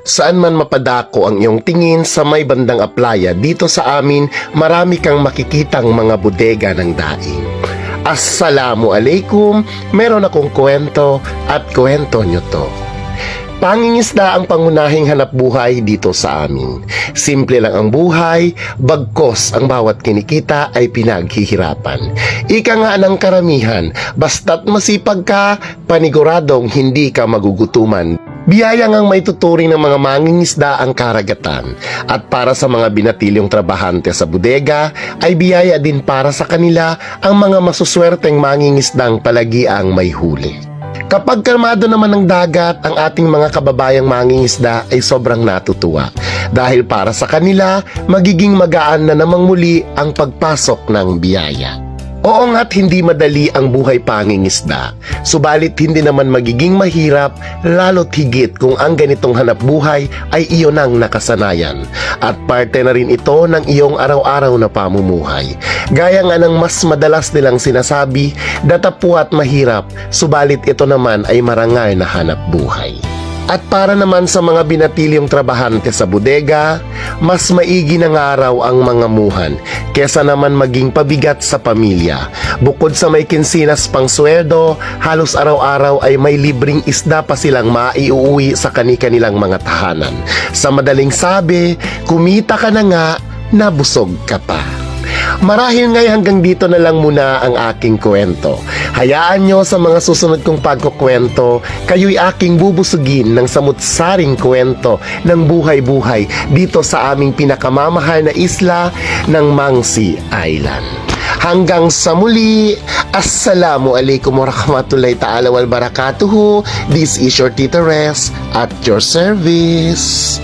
Saan man mapadako ang iyong tingin sa may bandang Aplaya, dito sa amin marami kang makikitang mga bodega ng daing. Assalamualaikum, meron akong kwento at kwento nyo to. Pangingisda ang pangunahing hanap buhay dito sa amin. Simple lang ang buhay, bagkos ang bawat kinikita ay pinaghihirapan. Ika nga ng karamihan, basta't masipag ka, paniguradong hindi ka magugutuman. Biyaya ngang may tuturing ng mga mangingisda ang karagatan, at para sa mga binatilyong trabahante sa bodega ay biyaya din para sa kanila ang mga masuswerteng mangingisdang palagiang may huli. Kapag kalmado naman ng dagat, ang ating mga kababayang mangingisda ay sobrang natutuwa dahil para sa kanila magiging magaan na namang muli ang pagpasok ng biyaya. Oo nga't hindi madali ang buhay pangingisda, subalit hindi naman magiging mahirap lalo't higit kung ang ganitong hanap buhay ay iyon ang nakasanayan at parte na rin ito ng iyong araw-araw na pamumuhay. Gaya nga ng mas madalas nilang sinasabi, datapuat mahirap, subalit ito naman ay marangal na hanap buhay. At para naman sa mga binatilyong trabahante sa bodega, mas maigi ng araw ang mga muhan kesa naman maging pabigat sa pamilya. Bukod sa may kinsinas pang sweldo, halos araw-araw ay may libreng isda pa silang maiuwi sa kani-kanilang mga tahanan. Sa madaling sabi, kumita ka na nga, nabusog ka pa. Marahil ngay hanggang dito na lang muna ang aking kwento. Hayaan nyo sa mga susunod kong pagkukwento, kayo'y aking bubusugin ng samut-saring kwento ng buhay-buhay dito sa aming pinakamamahal na isla ng Mangsi Island. Hanggang sa muli, Assalamualaikum warahmatullahi ta'ala wal barakatuhu. This is your Tita Res at your service.